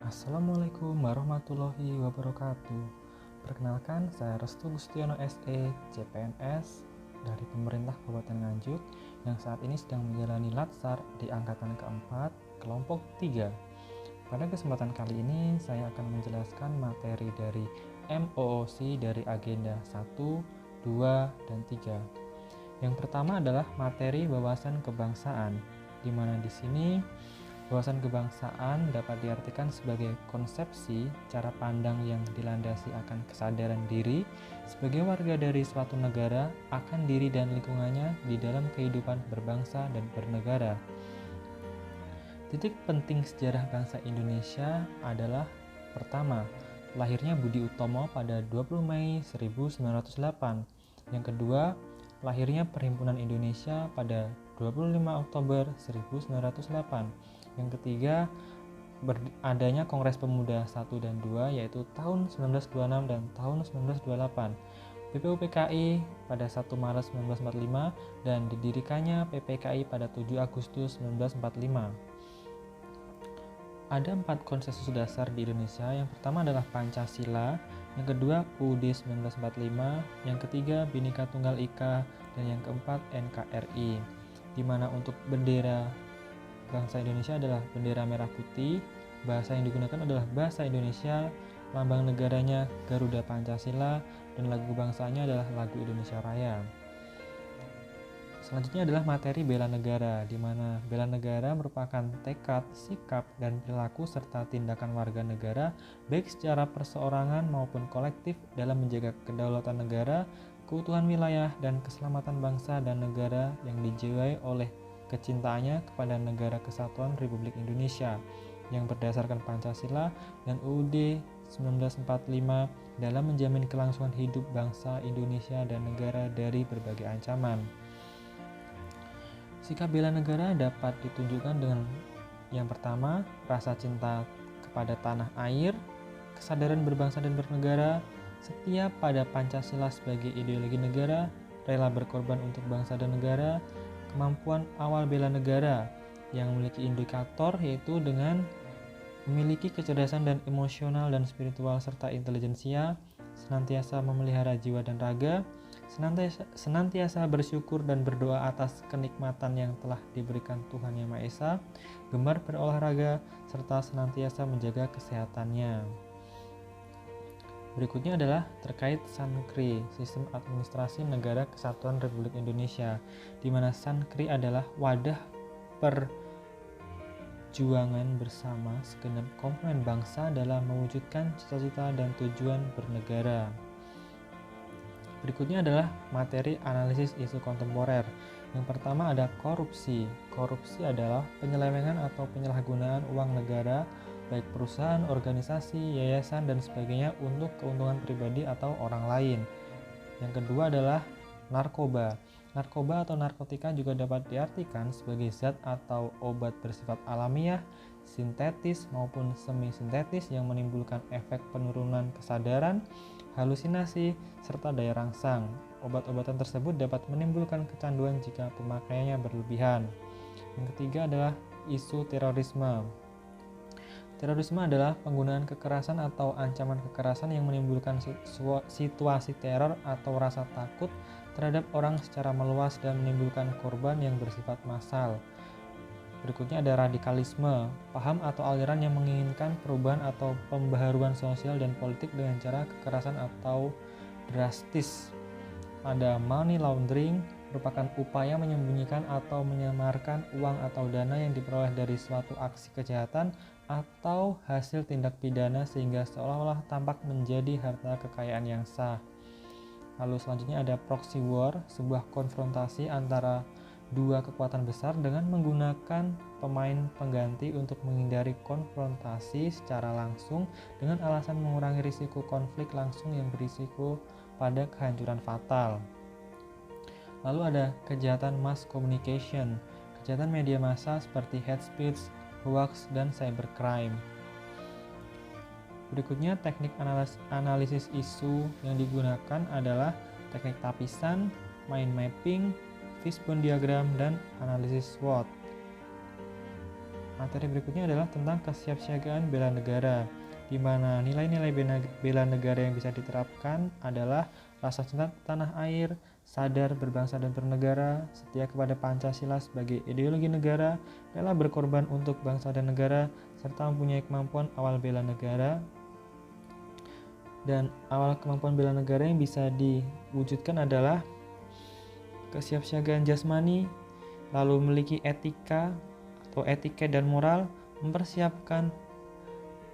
Assalamualaikum warahmatullahi wabarakatuh. Perkenalkan, saya Restu Gustiono SE, CPNS dari pemerintah Kabupaten Nganjuk yang saat ini sedang menjalani latsar di angkatan keempat, kelompok 3. Pada kesempatan kali ini, saya akan menjelaskan materi dari MOOC dari agenda 1, 2, dan 3. Yang pertama adalah materi wawasan kebangsaan, di mana di sini wawasan kebangsaan dapat diartikan sebagai konsepsi cara pandang yang dilandasi akan kesadaran diri sebagai warga dari suatu negara akan diri dan lingkungannya di dalam kehidupan berbangsa dan bernegara. Titik penting sejarah bangsa Indonesia adalah pertama, lahirnya Budi Utomo pada 20 Mei 1908. Yang kedua, lahirnya Perhimpunan Indonesia pada 25 Oktober 1908. Yang ketiga, adanya Kongres Pemuda 1 dan 2 yaitu tahun 1926 dan tahun 1928. PPUPKI pada 1 Maret 1945 dan didirikannya PPKI pada 7 Agustus 1945. Ada 4 konsensus dasar di Indonesia. Yang pertama adalah Pancasila, yang kedua UUD 1945, yang ketiga Bhinneka Tunggal Ika, dan yang keempat NKRI. Di mana untuk bendera bangsa Indonesia adalah bendera merah putih, bahasa yang digunakan adalah bahasa Indonesia, lambang negaranya Garuda Pancasila, dan lagu bangsanya adalah lagu Indonesia Raya. Selanjutnya adalah materi bela negara, di mana bela negara merupakan tekad, sikap, dan perilaku serta tindakan warga negara baik secara perseorangan maupun kolektif dalam menjaga kedaulatan negara, keutuhan wilayah, dan keselamatan bangsa dan negara yang dijiwai oleh kecintaannya kepada Negara Kesatuan Republik Indonesia yang berdasarkan Pancasila dan UUD 1945 dalam menjamin kelangsungan hidup bangsa Indonesia dan negara dari berbagai ancaman. Sikap bela negara dapat ditunjukkan dengan yang pertama, rasa cinta kepada tanah air, kesadaran berbangsa dan bernegara, setia pada Pancasila sebagai ideologi negara, rela berkorban untuk bangsa dan negara, kemampuan awal bela negara yang memiliki indikator yaitu dengan memiliki kecerdasan dan emosional dan spiritual serta intelijensia, senantiasa memelihara jiwa dan raga, senantiasa bersyukur dan berdoa atas kenikmatan yang telah diberikan Tuhan Yang Maha Esa, gemar berolahraga, serta senantiasa menjaga kesehatannya. Berikutnya adalah terkait SANKRI, Sistem Administrasi Negara Kesatuan Republik Indonesia, di mana SANKRI adalah wadah perjuangan bersama segenap komponen bangsa dalam mewujudkan cita-cita dan tujuan bernegara. Berikutnya adalah materi analisis isu kontemporer. Yang pertama ada korupsi. Korupsi adalah penyelewengan atau penyalahgunaan uang negara, baik perusahaan, organisasi, yayasan, dan sebagainya untuk keuntungan pribadi atau orang lain. Yang kedua adalah narkoba. Narkoba atau narkotika juga dapat diartikan sebagai zat atau obat bersifat alamiah, sintetis maupun semi-sintetis yang menimbulkan efek penurunan kesadaran, halusinasi, serta daya rangsang. Obat-obatan tersebut dapat menimbulkan kecanduan jika pemakaiannya berlebihan. Yang ketiga adalah isu terorisme. Terorisme adalah penggunaan kekerasan atau ancaman kekerasan yang menimbulkan situasi teror atau rasa takut terhadap orang secara meluas dan menimbulkan korban yang bersifat massal. Berikutnya ada radikalisme, paham atau aliran yang menginginkan perubahan atau pembaharuan sosial dan politik dengan cara kekerasan atau drastis. Ada money laundering, merupakan upaya menyembunyikan atau menyamarkan uang atau dana yang diperoleh dari suatu aksi kejahatan atau hasil tindak pidana sehingga seolah-olah tampak menjadi harta kekayaan yang sah. Lalu selanjutnya ada proxy war, sebuah konfrontasi antara dua kekuatan besar dengan menggunakan pemain pengganti untuk menghindari konfrontasi secara langsung dengan alasan mengurangi risiko konflik langsung yang berisiko pada kehancuran fatal. Lalu ada kejahatan mass communication, kejahatan media massa seperti hate speech, hoax, dan cybercrime. Berikutnya teknik analisis isu yang digunakan adalah teknik tapisan, mind mapping, fishbone diagram, dan analisis SWOT. Materi berikutnya adalah tentang kesiapsiagaan bela negara, di mana nilai-nilai bela negara yang bisa diterapkan adalah rasa cinta tanah air, sadar berbangsa dan bernegara, setia kepada Pancasila sebagai ideologi negara, rela berkorban untuk bangsa dan negara, serta mempunyai kemampuan awal bela negara. Dan awal kemampuan bela negara yang bisa diwujudkan adalah kesiapsiagaan jasmani, lalu memiliki etika atau etiket dan moral, mempersiapkan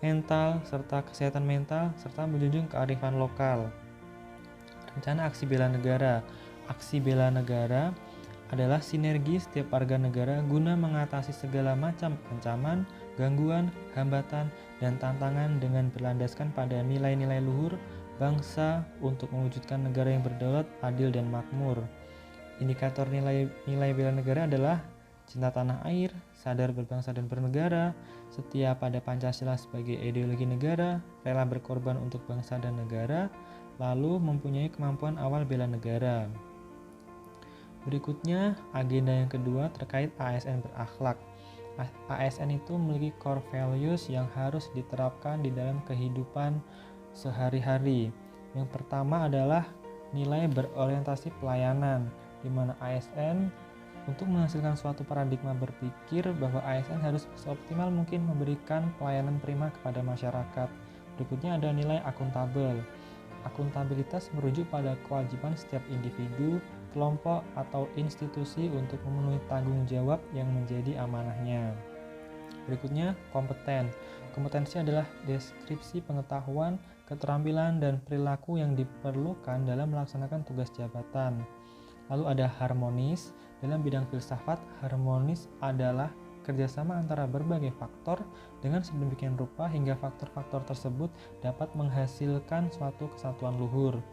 mental serta kesehatan mental, serta menjunjung kearifan lokal. Rencana aksi bela negara. Aksi bela negara adalah sinergi setiap warga negara guna mengatasi segala macam ancaman, gangguan, hambatan, dan tantangan dengan berlandaskan pada nilai-nilai luhur bangsa untuk mewujudkan negara yang berdaulat, adil, dan makmur. Indikator nilai bela negara adalah cinta tanah air, sadar berbangsa dan bernegara, setia pada Pancasila sebagai ideologi negara, rela berkorban untuk bangsa dan negara, lalu mempunyai kemampuan awal bela negara. Berikutnya, agenda yang kedua terkait ASN berakhlak. ASN itu memiliki core values yang harus diterapkan di dalam kehidupan sehari-hari. Yang pertama adalah nilai berorientasi pelayanan, di mana ASN untuk menghasilkan suatu paradigma berpikir bahwa ASN harus seoptimal mungkin memberikan pelayanan prima kepada masyarakat. Berikutnya ada nilai akuntabel. Akuntabilitas merujuk pada kewajiban setiap individu, kelompok, atau institusi untuk memenuhi tanggung jawab yang menjadi amanahnya. Berikutnya, kompeten. Kompetensi adalah deskripsi pengetahuan, keterampilan, dan perilaku yang diperlukan dalam melaksanakan tugas jabatan. Lalu ada harmonis. Dalam bidang filsafat, harmonis adalah kerjasama antara berbagai faktor dengan sedemikian rupa hingga faktor-faktor tersebut dapat menghasilkan suatu kesatuan luhur.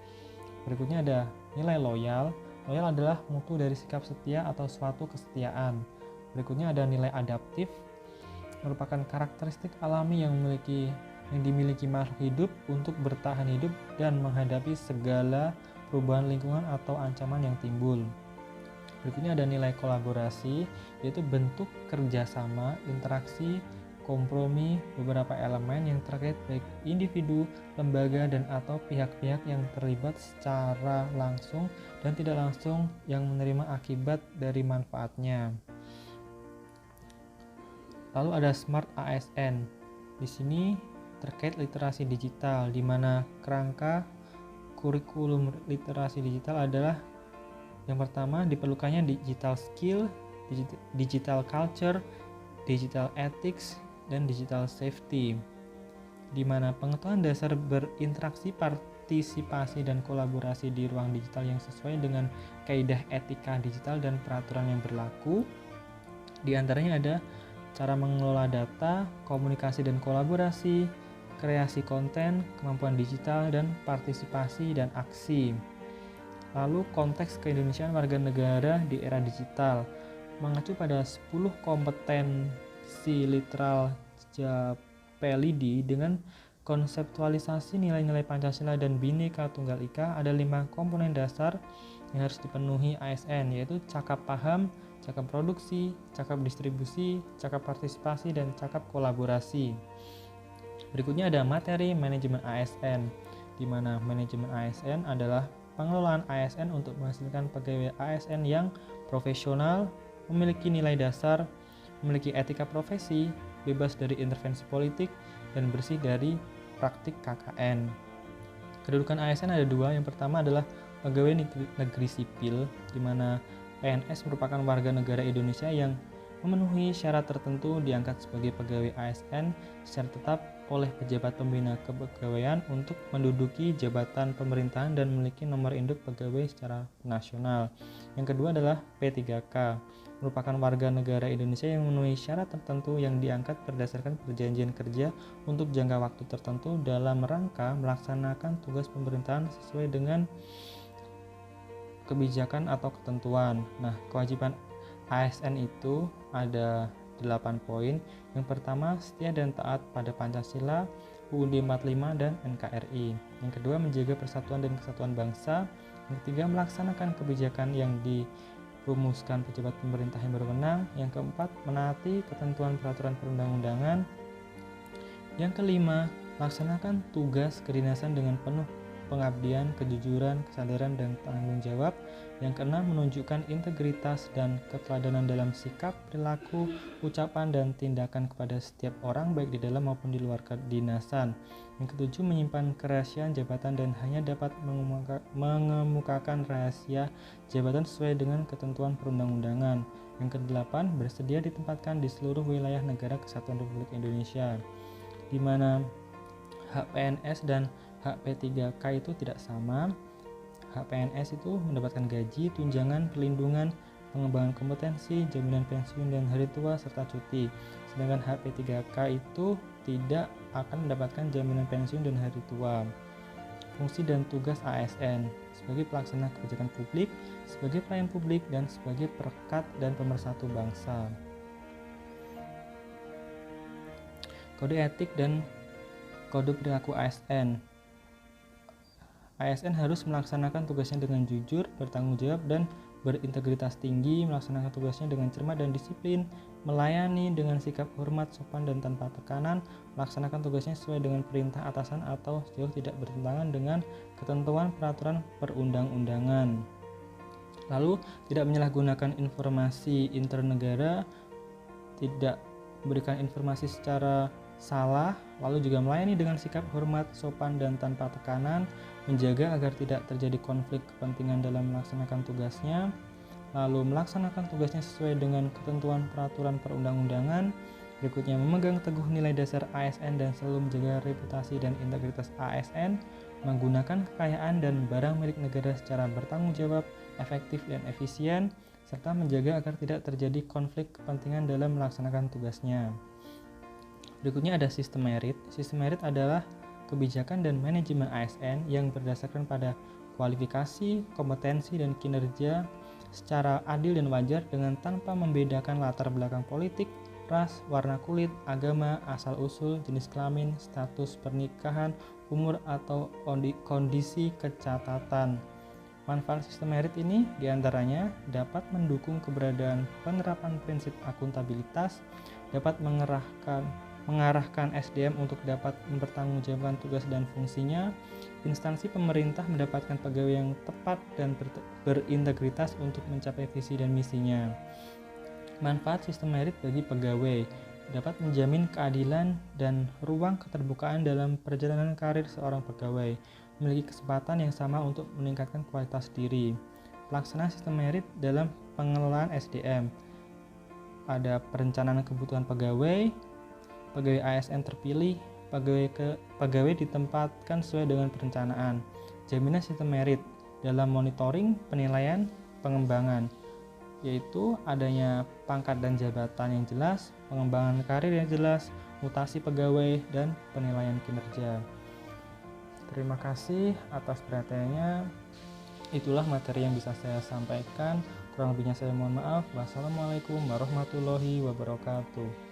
Berikutnya ada nilai loyal. Loyal adalah mutu dari sikap setia atau suatu kesetiaan. Berikutnya ada nilai adaptif, merupakan karakteristik alami yang dimiliki makhluk hidup untuk bertahan hidup dan menghadapi segala perubahan lingkungan atau ancaman yang timbul. Berikutnya ada nilai kolaborasi, yaitu bentuk kerjasama, interaksi, kompromi beberapa elemen yang terkait baik individu, lembaga, dan atau pihak-pihak yang terlibat secara langsung dan tidak langsung yang menerima akibat dari manfaatnya. Lalu ada Smart ASN. Di sini terkait literasi digital, di mana kerangka kurikulum literasi digital adalah yang pertama diperlukannya digital skill, digital culture, digital ethics, dan digital safety, di mana pengetahuan dasar berinteraksi, partisipasi, dan kolaborasi di ruang digital yang sesuai dengan kaidah etika digital dan peraturan yang berlaku. Di antaranya ada cara mengelola data, komunikasi dan kolaborasi, kreasi konten, kemampuan digital, dan partisipasi dan aksi. Lalu konteks keindonesiaan warga negara di era digital mengacu pada 10 kompetensi literal Japelidi dengan konseptualisasi nilai-nilai Pancasila dan Bhinneka Tunggal Ika. Ada 5 komponen dasar yang harus dipenuhi ASN, yaitu cakap paham, cakap produksi, cakap distribusi, cakap partisipasi, dan cakap kolaborasi. Berikutnya ada materi manajemen ASN, di mana manajemen ASN adalah pengelolaan ASN untuk menghasilkan pegawai ASN yang profesional, memiliki nilai dasar, memiliki etika profesi, bebas dari intervensi politik, dan bersih dari praktik KKN. Kedudukan ASN ada 2. Yang pertama adalah pegawai negeri sipil, di mana PNS merupakan warga negara Indonesia yang memenuhi syarat tertentu diangkat sebagai pegawai ASN secara tetap oleh pejabat pembina kepegawaian untuk menduduki jabatan pemerintahan dan memiliki nomor induk pegawai secara nasional. Yang kedua adalah P3K, merupakan warga negara Indonesia yang memenuhi syarat tertentu yang diangkat berdasarkan perjanjian kerja untuk jangka waktu tertentu dalam rangka melaksanakan tugas pemerintahan sesuai dengan kebijakan atau ketentuan. Nah, kewajiban ASN itu ada 8 poin. Yang pertama, setia dan taat pada Pancasila, UUD 45, dan NKRI. Yang kedua, menjaga persatuan dan kesatuan bangsa. Yang ketiga, melaksanakan kebijakan yang rumuskan pejabat pemerintah yang berwenang. Yang keempat, menaati ketentuan peraturan perundang-undangan. Yang kelima, laksanakan tugas kedinasan dengan penuh pengabdian, kejujuran, kesadaran, dan tanggung jawab. Yang keenam, menunjukkan integritas dan keteladanan dalam sikap, perilaku, ucapan, dan tindakan kepada setiap orang baik di dalam maupun di luar kedinasan. Yang ketujuh, menyimpan kerahasiaan jabatan dan hanya dapat mengemukakan rahasia jabatan sesuai dengan ketentuan perundang-undangan. Yang kedelapan, bersedia ditempatkan di seluruh wilayah negara kesatuan Republik Indonesia, di mana hak PNS dan hak P3K itu tidak sama. Hak PNS itu mendapatkan gaji, tunjangan, perlindungan, pengembangan kompetensi, jaminan pensiun dan hari tua, serta cuti. Sedangkan hak P3K itu tidak akan mendapatkan jaminan pensiun dan hari tua. Fungsi dan tugas ASN sebagai pelaksana kebijakan publik, sebagai pelayan publik, dan sebagai perekat dan pemersatu bangsa. Kode etik dan kode perilaku ASN. ASN harus melaksanakan tugasnya dengan jujur, bertanggung jawab, dan berintegritas tinggi, melaksanakan tugasnya dengan cermat dan disiplin, melayani dengan sikap hormat, sopan, dan tanpa tekanan, melaksanakan tugasnya sesuai dengan perintah atasan atau sejauh tidak bertentangan dengan ketentuan peraturan perundang-undangan. Lalu, tidak menyalahgunakan informasi internegara, tidak memberikan informasi secara salah, lalu juga melayani dengan sikap hormat, sopan, dan tanpa tekanan, menjaga agar tidak terjadi konflik kepentingan dalam melaksanakan tugasnya, lalu melaksanakan tugasnya sesuai dengan ketentuan peraturan perundang-undangan. Berikutnya, memegang teguh nilai dasar ASN dan selalu menjaga reputasi dan integritas ASN, menggunakan kekayaan dan barang milik negara secara bertanggung jawab, efektif, dan efisien, serta menjaga agar tidak terjadi konflik kepentingan dalam melaksanakan tugasnya. Berikutnya ada sistem merit. Sistem merit adalah kebijakan dan manajemen ASN yang berdasarkan pada kualifikasi, kompetensi, dan kinerja secara adil dan wajar dengan tanpa membedakan latar belakang politik, ras, warna kulit, agama, asal-usul, jenis kelamin, status pernikahan, umur, atau kondisi kecatatan. Manfaat sistem merit ini diantaranya dapat mendukung keberadaan penerapan prinsip akuntabilitas, dapat mengarahkan SDM untuk dapat mempertanggungjawabkan tugas dan fungsinya, instansi pemerintah mendapatkan pegawai yang tepat dan berintegritas untuk mencapai visi dan misinya. Manfaat sistem merit bagi pegawai dapat menjamin keadilan dan ruang keterbukaan dalam perjalanan karir seorang pegawai, memiliki kesempatan yang sama untuk meningkatkan kualitas diri. Pelaksanaan sistem merit dalam pengelolaan SDM. Ada perencanaan kebutuhan pegawai ASN terpilih, pegawai ditempatkan sesuai dengan perencanaan. Jaminan sistem merit dalam monitoring, penilaian, pengembangan, yaitu adanya pangkat dan jabatan yang jelas, pengembangan karir yang jelas, mutasi pegawai, dan penilaian kinerja. Terima kasih atas perhatiannya. Itulah materi yang bisa saya sampaikan. Kurang lebihnya saya mohon maaf. Wassalamualaikum warahmatullahi wabarakatuh.